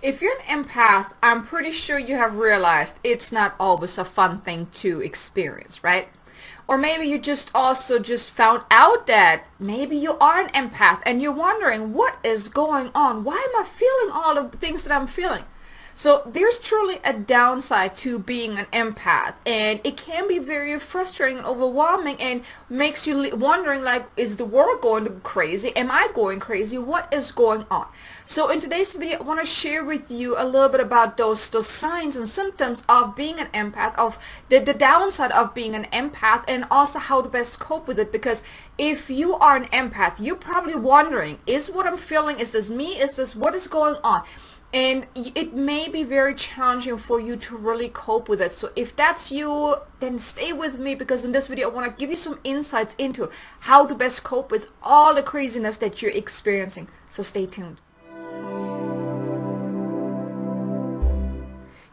If you're an empath, I'm pretty sure you have realized it's not always a fun thing to experience, right? Or maybe you just also just found out that maybe you are an empath and you're wondering what is going on? Why am I feeling all the things that I'm feeling? So there's truly a downside to being an empath, and it can be very frustrating and overwhelming and makes you wondering, like, is the world going crazy? Am I going crazy? What is going on? So in today's video, I want to share with you a little bit about those signs and symptoms of being an empath, of the downside of being an empath, and also how to best cope with it. Because if you are an empath, you're probably wondering, is what I'm feeling, is this me? Is this what is going on? And it may be very challenging for you to really cope with it. So if that's you, then stay with me, because in this video I want to give you some insights into how to best cope with all the craziness that you're experiencing. So stay tuned.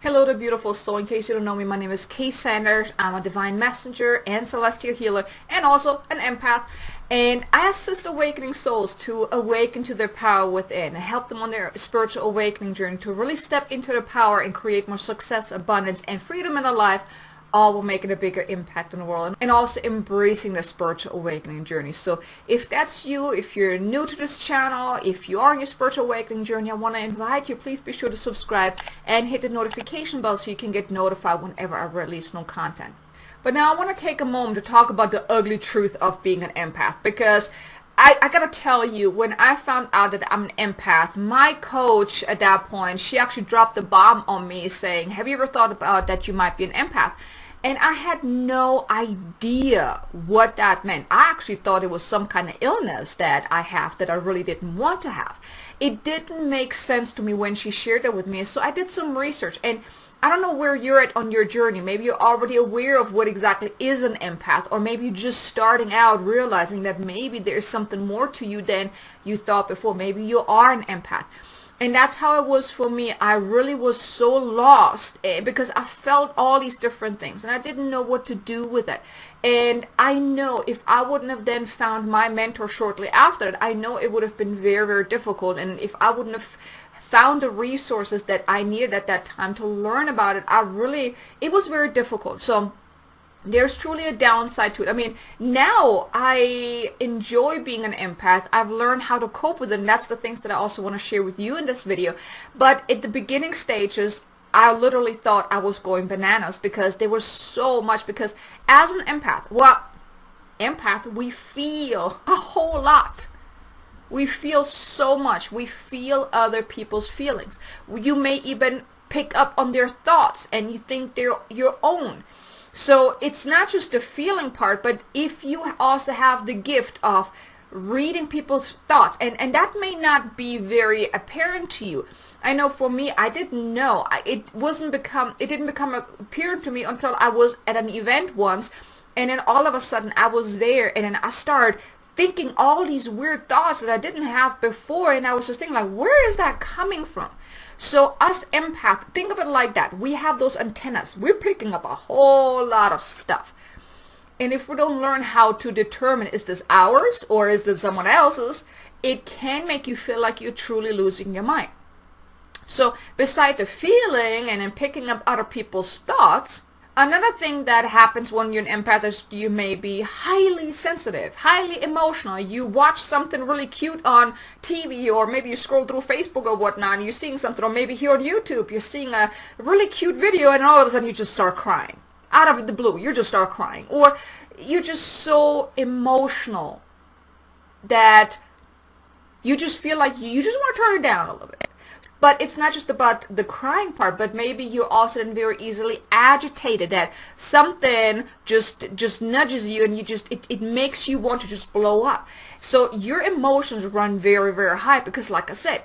Hello there, beautiful soul. In case you don't know me, my name is Kay Sanders. I'm a divine messenger and celestial healer, and also an empath. And I assist awakening souls to awaken to their power within and help them on their spiritual awakening journey to really step into their power and create more success, abundance, and freedom in their life, all while making a bigger impact on the world and also embracing the spiritual awakening journey. So if that's you, if you're new to this channel, if you are on your spiritual awakening journey, I want to invite you, please be sure to subscribe and hit the notification bell so you can get notified whenever I release new content. But now I want to take a moment to talk about the ugly truth of being an empath, because I gotta tell you, when I found out that I'm an empath, my coach at that point, she actually dropped the bomb on me saying, have you ever thought about that you might be an empath? And I had no idea what that meant. I actually thought it was some kind of illness that I have that I really didn't want to have. It didn't make sense to me when she shared that with me. So I did some research, and I don't know where you're at on your journey. Maybe you're already aware of what exactly is an empath, or maybe you're just starting out realizing that maybe there's something more to you than you thought before. Maybe you are an empath. And that's how it was for me. I really was so lost because I felt all these different things and I didn't know what to do with it. And I know if I wouldn't have then found my mentor shortly after that, I know it would have been very, very difficult. And if I wouldn't have found the resources that I needed at that time to learn about it, it was very difficult. So there's truly a downside to it. I mean, now I enjoy being an empath. I've learned how to cope with it, and that's the things that I also want to share with you in this video. But at the beginning stages, I literally thought I was going bananas because there was so much. Because as an empath, we feel a whole lot. We feel so much. We feel other people's feelings. You may even pick up on their thoughts and you think they're your own. So it's not just the feeling part, but if you also have the gift of reading people's thoughts, and that may not be very apparent to you. I know for me, I didn't know. It didn't become apparent to me until I was at an event once, and then all of a sudden I was there, and then I started thinking all these weird thoughts that I didn't have before, and I was just thinking, like, where is that coming from? So us empaths, think of it like that. We have those antennas. We're picking up a whole lot of stuff. And if we don't learn how to determine, is this ours or is this someone else's, it can make you feel like you're truly losing your mind. So beside the feeling and then picking up other people's thoughts, another thing that happens when you're an empath is you may be highly sensitive, highly emotional. You watch something really cute on TV, or maybe you scroll through Facebook or whatnot, and you're seeing something, or maybe here on YouTube, you're seeing a really cute video, and all of a sudden you just start crying. Out of the blue, you just start crying. Or you're just so emotional that you just feel like you just want to turn it down a little bit. But it's not just about the crying part, but maybe you're also very easily agitated, that something just nudges you and it makes you want to just blow up. So your emotions run very, very high because, like I said,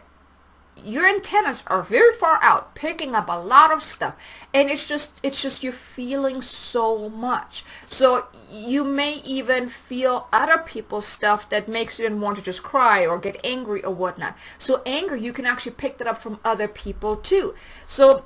your antennas are very far out, picking up a lot of stuff, and it's just you're feeling so much. So you may even feel other people's stuff that makes you want to just cry or get angry or whatnot. So anger, you can actually pick that up from other people too. So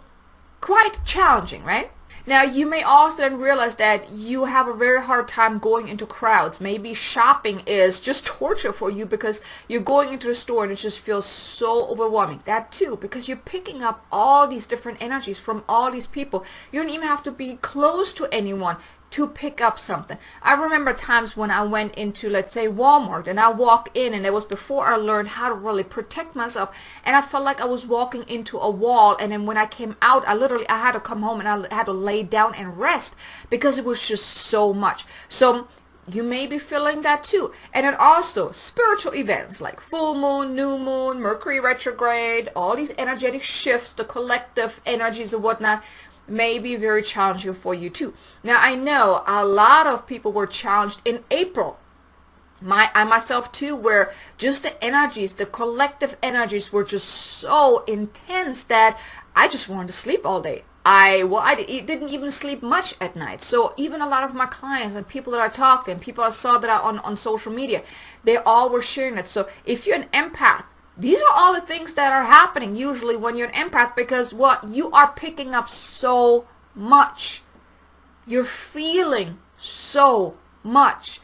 quite challenging, right? Now, you may also then realize that you have a very hard time going into crowds. Maybe shopping is just torture for you because you're going into the store and it just feels so overwhelming. That too, because you're picking up all these different energies from all these people. You don't even have to be close to anyone to pick up something. I remember times when I went into, let's say, Walmart, and I walked in, and it was before I learned how to really protect myself, and I felt like I was walking into a wall, and then when I came out, I had to come home and I had to lay down and rest because it was just so much. So you may be feeling that too. And then also spiritual events like full moon, new moon, Mercury retrograde, all these energetic shifts, the collective energies and whatnot, may be very challenging for you too. Now, I know a lot of people were challenged in April. I myself too, where just the energies, the collective energies were just so intense that I just wanted to sleep all day. I didn't even sleep much at night. So even a lot of my clients and people that I talked to and people I saw that on social media, they all were sharing it. So if you're an empath, these are all the things that are happening usually when you're an empath, because what you are picking up so much. You're feeling so much.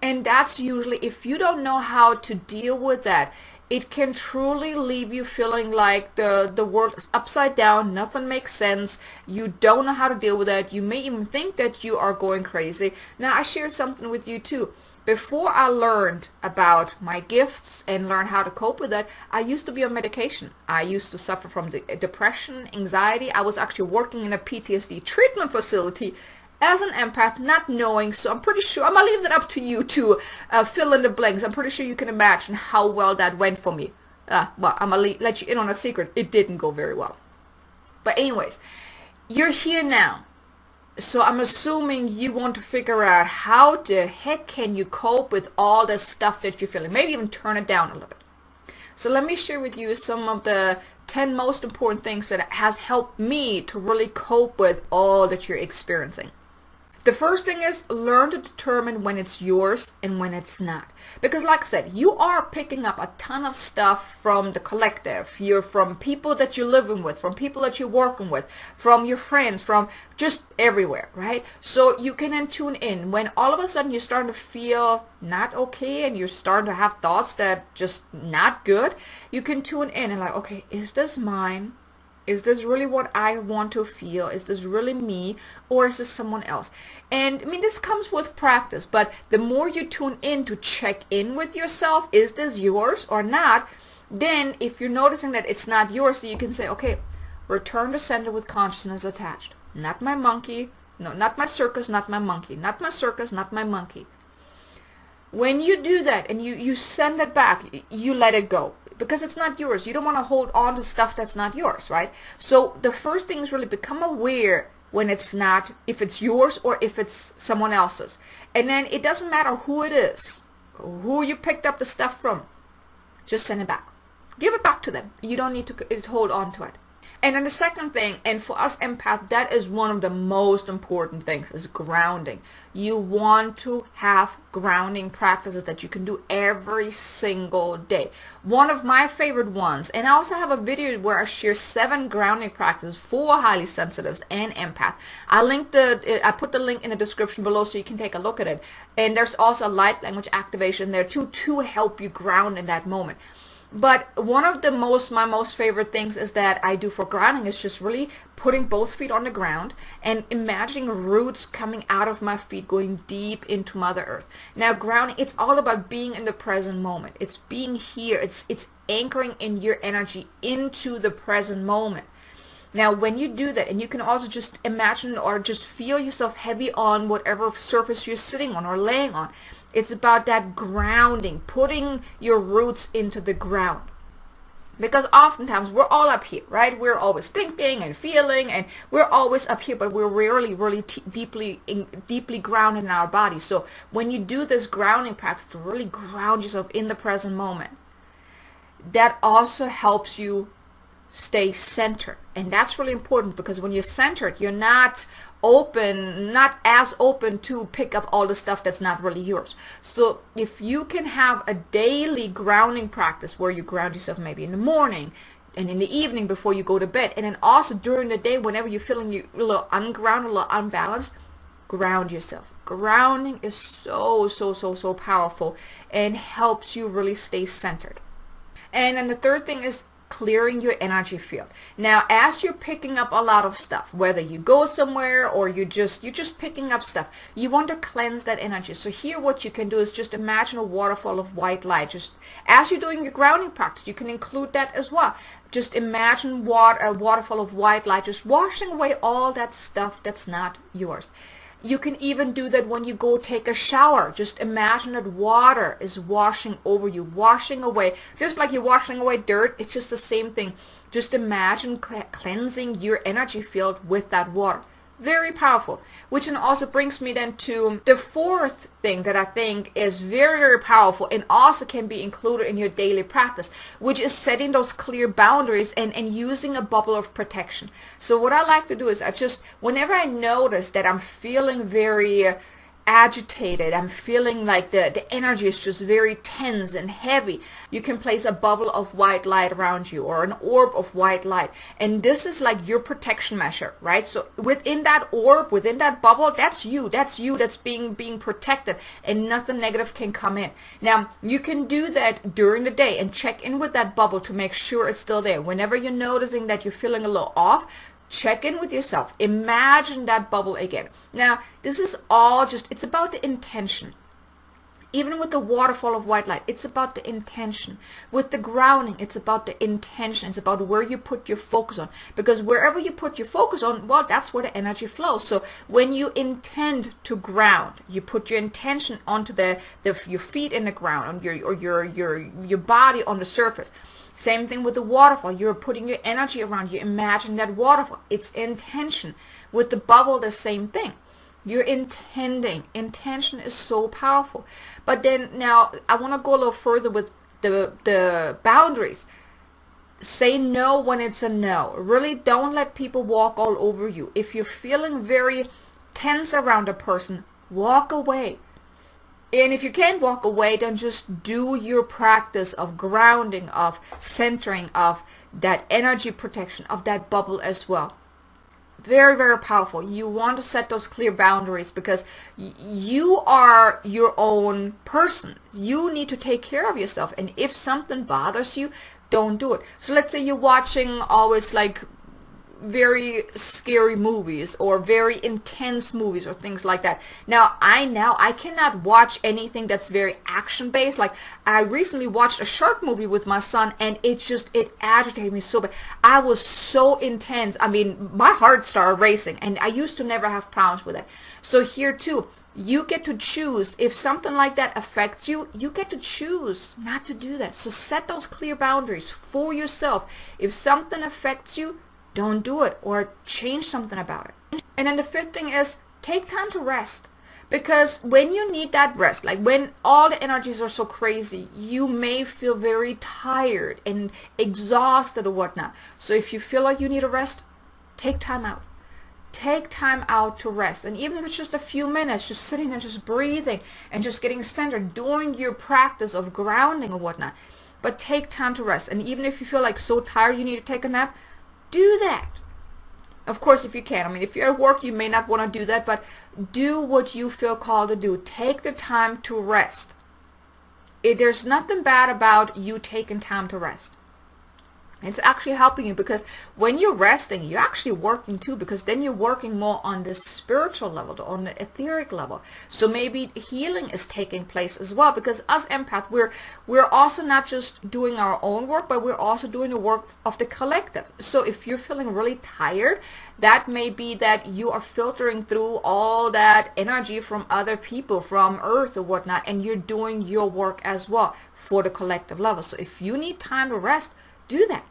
And that's usually, if you don't know how to deal with that, it can truly leave you feeling like the world is upside down, nothing makes sense, you don't know how to deal with that, you may even think that you are going crazy. Now, I share something with you too. Before I learned about my gifts and learned how to cope with that, I used to be on medication. I used to suffer from depression, anxiety. I was actually working in a PTSD treatment facility as an empath, not knowing. So I'm pretty sure, I'm going to leave that up to you to fill in the blanks. I'm pretty sure you can imagine how well that went for me. Well, I'm going to let you in on a secret. It didn't go very well. But anyways, you're here now. So I'm assuming you want to figure out how the heck can you cope with all the stuff that you're feeling. Maybe even turn it down a little bit. So let me share with you some of the 10 most important things that has helped me to really cope with all that you're experiencing. The first thing is learn to determine when it's yours and when it's not. Because like I said, you are picking up a ton of stuff from the collective. You're from people that you're living with, from people that you're working with, from your friends, from just everywhere, right? So you can then tune in. When all of a sudden you're starting to feel not okay and you're starting to have thoughts that just not good, you can tune in and like, okay, is this mine? Is this really what I want to feel? Is this really me? Or is this someone else? And I mean, this comes with practice, but the more you tune in to check in with yourself, is this yours or not? Then if you're noticing that it's not yours, then you can say, okay, return to center with consciousness attached. Not my monkey. No, not my circus, not my monkey. Not my circus, not my monkey. When you do that and you send it back, you let it go. Because it's not yours. You don't want to hold on to stuff that's not yours, right? So the first thing is really become aware when it's not, if it's yours or if it's someone else's. And then it doesn't matter who it is, who you picked up the stuff from. Just send it back. Give it back to them. You don't need to hold on to it. And then the second thing, and for us empaths, that is one of the most important things, is grounding. You want to have grounding practices that you can do every single day. One of my favorite ones, and I also have a video where I share 7 grounding practices for highly sensitives and empath. I put the link in the description below so you can take a look at it. And there's also a light language activation there too, to help you ground in that moment. But one of my most favorite things is that I do for grounding is just really putting both feet on the ground and imagining roots coming out of my feet going deep into Mother Earth. Now grounding, it's all about being in the present moment. It's being here. It's anchoring in your energy into the present moment. Now when you do that, and you can also just imagine or just feel yourself heavy on whatever surface you're sitting on or laying on. It's about that grounding, putting your roots into the ground. Because oftentimes we're all up here, right? We're always thinking and feeling, and we're always up here, but we're really deeply grounded in our body. So when you do this grounding practice to really ground yourself in the present moment, that also helps you stay centered. And that's really important, because when you're centered, you're not as open to pick up all the stuff that's not really yours. So if you can have a daily grounding practice where you ground yourself maybe in the morning, and in the evening before you go to bed, and then also during the day whenever you're feeling you a little ungrounded, a little unbalanced. Ground yourself. Grounding is so powerful and helps you really stay centered. And then the third thing is clearing your energy field. Now, as you're picking up a lot of stuff, whether you go somewhere or you're just picking up stuff, you want to cleanse that energy. So here what you can do is just imagine a waterfall of white light. Just as you're doing your grounding practice, you can include that as well. Just imagine a waterfall of white light, just washing away all that stuff that's not yours. You can even do that when you go take a shower. Just imagine that water is washing over you, washing away. Just like you're washing away dirt, it's just the same thing. Just imagine cleansing your energy field with that water. Very powerful. Which then also brings me then to the fourth thing that I think is very powerful and also can be included in your daily practice, which is setting those clear boundaries and using a bubble of protection. So what I like to do is whenever I notice that I'm feeling very agitated, I'm feeling like the energy is just very tense and heavy, you can place a bubble of white light around you or an orb of white light, and this is like your protection measure, right? So within that orb, within that bubble, that's that's being protected, and nothing negative can come in. Now you can do that during the day and check in with that bubble to make sure it's still there. Whenever you're noticing that you're feeling a little off, check in with yourself. Imagine that bubble again. Now, this is all it's about the intention. Even with the waterfall of white light, it's about the intention. With the grounding, it's about the intention. It's about where you put your focus on. Because wherever you put your focus on, well, that's where the energy flows. So when you intend to ground, you put your intention onto your feet in the ground, or your body on the surface. Same thing with the waterfall. You're putting your energy around. You imagine that waterfall. It's intention. With the bubble, the same thing. You're intending. Intention is so powerful. But then now I want to go a little further with the boundaries. Say no when it's a no. Really don't let people walk all over you. If you're feeling very tense around a person, walk away. And if you can't walk away, then just do your practice of grounding, of centering, of that energy protection, of that bubble as well. Very powerful. You want to set those clear boundaries because you are your own person. You need to take care of yourself. And if something bothers you, don't do it. So let's say you're watching always like very scary movies or very intense movies or things like that. Now I cannot watch anything that's very action based. Like I recently watched a shark movie with my son, and it agitated me so bad. I was so intense. I mean, my heart started racing, and I used to never have problems with it. So here too, you get to choose. If something like that affects you, you get to choose not to do that. So set those clear boundaries for yourself. If something affects you, don't do it, or change something about it. And then the fifth thing is take time to rest. Because when you need that rest, like when all the energies are so crazy, you may feel very tired and exhausted or whatnot. So if you feel like you need a rest, take time out. Take time out to rest. And even if it's just a few minutes, just sitting there, just breathing and just getting centered, doing your practice of grounding or whatnot. But take time to rest. And even if you feel like so tired you need to take a nap, do that. Of course, if you can. I mean, if you're at work, you may not want to do that, but do what you feel called to do. Take the time to rest. There's nothing bad about you taking time to rest. It's actually helping you, because when you're resting, you're actually working too, because then you're working more on the spiritual level, on the etheric level. So maybe healing is taking place as well, because us empaths, we're also not just doing our own work, but we're also doing the work of the collective. So if you're feeling really tired, that may be that you are filtering through all that energy from other people, from Earth or whatnot, and you're doing your work as well for the collective level. So if you need time to rest, do that.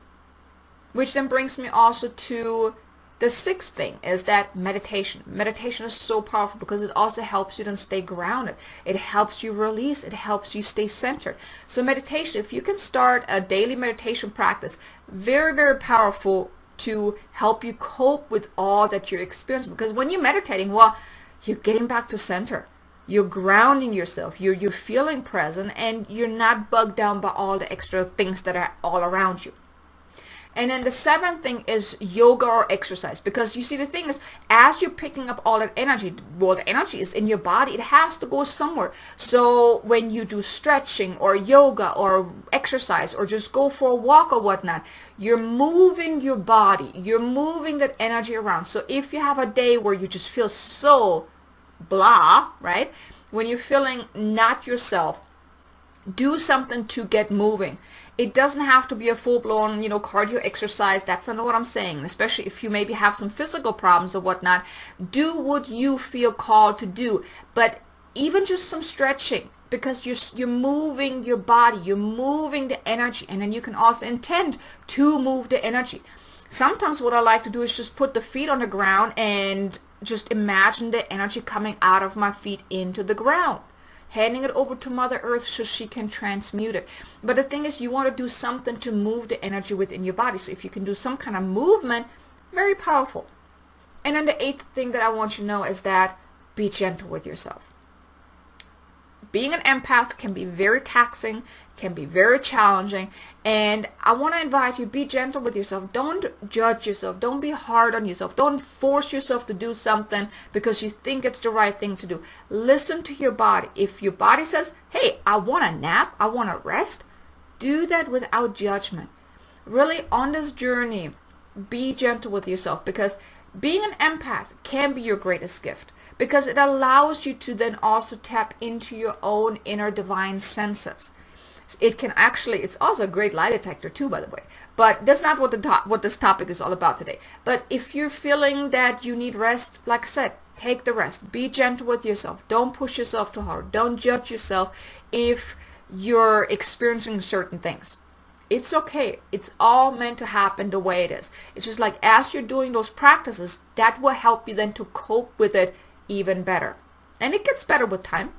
Which then brings me also to the sixth thing, is that meditation. Meditation is so powerful because it also helps you then stay grounded. It helps you release. It helps you stay centered. So meditation, if you can start a daily meditation practice, very powerful to help you cope with all that you're experiencing. Because when you're meditating, well, you're getting back to center. You're grounding yourself. You're feeling present, and you're not bogged down by all the extra things that are all around you. And then the seventh thing is yoga or exercise, because you see, the thing is, as you're picking up all that energy, well, the energy is in your body, it has to go somewhere. So when you do stretching or yoga or exercise or just go for a walk or whatnot, you're moving your body, you're moving that energy around. So if you have a day where you just feel so blah, right, when you're feeling not yourself, do something to get moving. It doesn't have to be a full-blown, cardio exercise. That's not what I'm saying. Especially if you maybe have some physical problems or whatnot, do what you feel called to do. But even just some stretching, because you're moving your body, you're moving the energy, and then you can also intend to move the energy. Sometimes what I like to do is just put the feet on the ground and just imagine the energy coming out of my feet into the ground, handing it over to Mother Earth so she can transmute it. But the thing is, you want to do something to move the energy within your body. So if you can do some kind of movement, very powerful. And then the eighth thing that I want you to know is that be gentle with yourself. Being an empath can be very taxing, can be very challenging, and I want to invite you, be gentle with yourself. Don't judge yourself. Don't be hard on yourself. Don't force yourself to do something because you think it's the right thing to do. Listen to your body. If your body says, hey, I want a nap, I want to rest, do that without judgment. Really, on this journey, be gentle with yourself, because being an empath can be your greatest gift, because it allows you to then also tap into your own inner divine senses. It can actually, it's also a great lie detector too, by the way, but that's not what this topic is all about today. But if you're feeling that you need rest, like I said, take the rest. Be gentle with yourself. Don't push yourself too hard. Don't judge yourself if you're experiencing certain things. It's okay. It's all meant to happen the way it is. It's just like, as you're doing those practices, that will help you then to cope with it even better. And it gets better with time.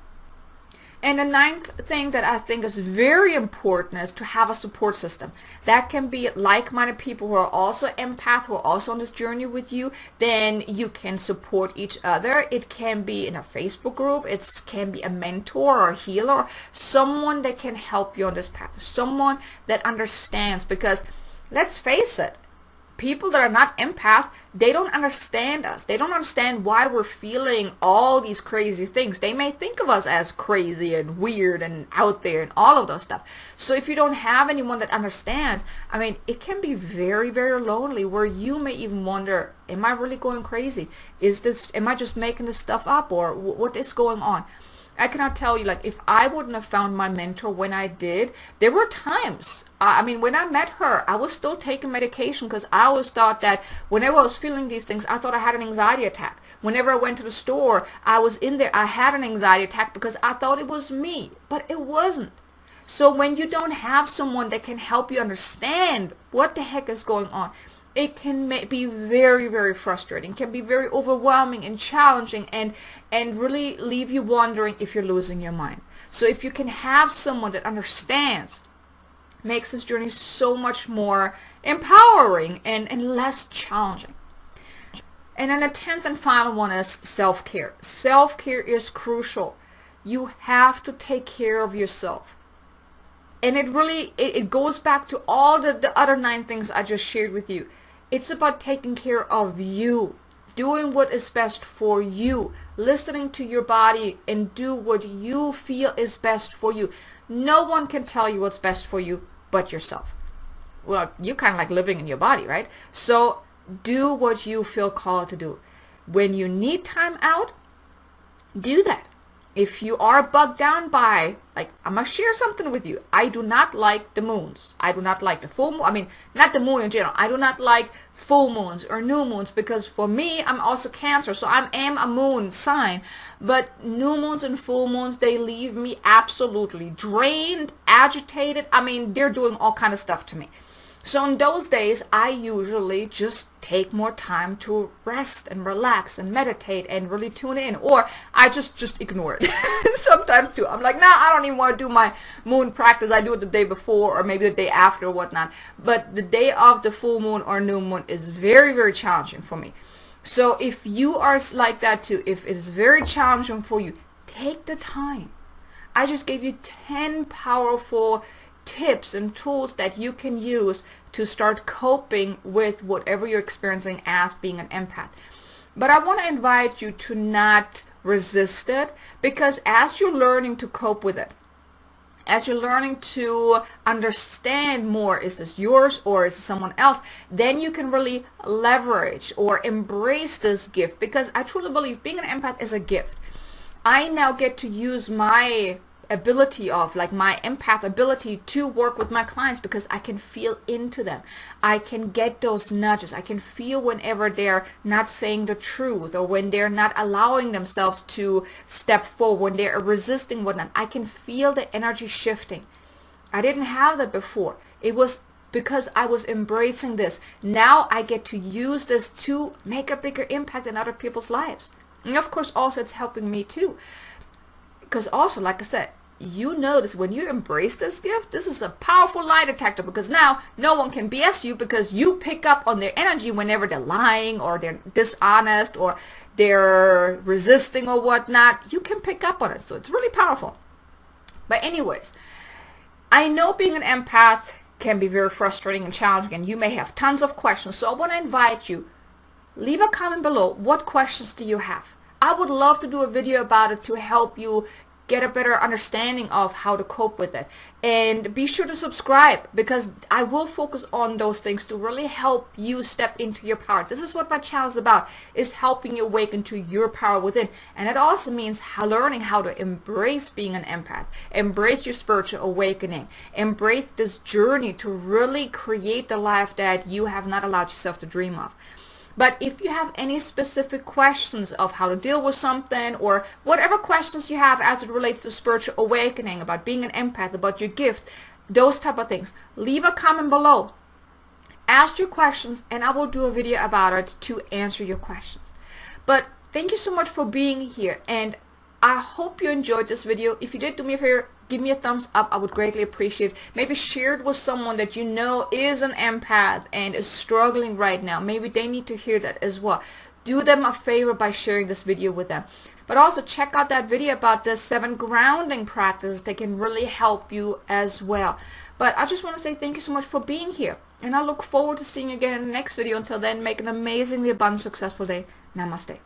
And the ninth thing that I think is very important is to have a support system. That can be like-minded people who are also empath, who are also on this journey with you. Then you can support each other. It can be in a Facebook group. It can be a mentor or a healer, someone that can help you on this path, someone that understands. Because let's face it, people that are not empath, they don't understand us. They don't understand why we're feeling all these crazy things. They may think of us as crazy and weird and out there and all of those stuff. So if you don't have anyone that understands, I mean, it can be very, very lonely, where you may even wonder, am I really going crazy? Am I just making this stuff up, or what is going on? I cannot tell you, like, if I wouldn't have found my mentor when I did, there were times, I mean, when I met her, I was still taking medication, because I always thought that whenever I was feeling these things, I thought I had an anxiety attack. Whenever I went to the store, I was in there, I had an anxiety attack because I thought it was me, but it wasn't. So when you don't have someone that can help you understand what the heck is going on, it can be very, very frustrating, can be very overwhelming and challenging, and really leave you wondering if you're losing your mind. So if you can have someone that understands, makes this journey so much more empowering and less challenging. And then the 10th and final one is self-care. Self-care is crucial. You have to take care of yourself. And it really, it goes back to all the other 9 things I just shared with you. It's about taking care of you, doing what is best for you, listening to your body, and do what you feel is best for you. No one can tell you what's best for you but yourself. Well, you kind of like living in your body, right? So do what you feel called to do. When you need time out, do that. If you are bugged down by, like, I'm going to share something with you. I do not like the moons. I do not like the full moon. I mean, not the moon in general. I do not like full moons or new moons, because for me, I'm also Cancer. So I am a moon sign. But new moons and full moons, they leave me absolutely drained, agitated. I mean, they're doing all kind of stuff to me. So in those days, I usually just take more time to rest and relax and meditate and really tune in. Or I just ignore it. Sometimes too. I'm like, nah, I don't even want to do my moon practice. I do it the day before or maybe the day after or whatnot. But the day of the full moon or new moon is very, very challenging for me. So if you are like that too, if it is very challenging for you, take the time. I just gave you 10 powerful tips and tools that you can use to start coping with whatever you're experiencing as being an empath. But I want to invite you to not resist it, because as you're learning to cope with it, as you're learning to understand more, is this yours or is it someone else, then you can really leverage or embrace this gift, because I truly believe being an empath is a gift. I now get to use my ability of, like, my empath ability to work with my clients, because I can feel into them. I can get those nudges. I can feel whenever they're not saying the truth, or when they're not allowing themselves to step forward, when they're resisting whatnot. I can feel the energy shifting. I didn't have that before. It was because I was embracing this. Now I get to use this to make a bigger impact in other people's lives. And of course also it's helping me too, because also, like I said, you notice when you embrace this gift, this is a powerful lie detector, because now no one can BS you, because you pick up on their energy whenever they're lying or they're dishonest or they're resisting or whatnot. You can pick up on it. So it's really powerful. But anyways, I know being an empath can be very frustrating and challenging, and you may have tons of questions. So I want to invite you, leave a comment below. What questions do you have? I would love to do a video about it to help you get a better understanding of how to cope with it. And be sure to subscribe, because I will focus on those things to really help you step into your power. This is what my channel is about, is helping you awaken to your power within. And it also means learning how to embrace being an empath, embrace your spiritual awakening, embrace this journey to really create the life that you have not allowed yourself to dream of. But if you have any specific questions of how to deal with something, or whatever questions you have as it relates to spiritual awakening, about being an empath, about your gift, those type of things, leave a comment below. Ask your questions and I will do a video about it to answer your questions. But thank you so much for being here, and I hope you enjoyed this video. If you did, do me a favor, give me a thumbs up. I would greatly appreciate it. Maybe share it with someone that you know is an empath and is struggling right now. Maybe they need to hear that as well. Do them a favor by sharing this video with them. But also check out that video about the 7 grounding practices that can really help you as well. But I just want to say thank you so much for being here, and I look forward to seeing you again in the next video. Until then, make an amazingly abundant, successful day. Namaste.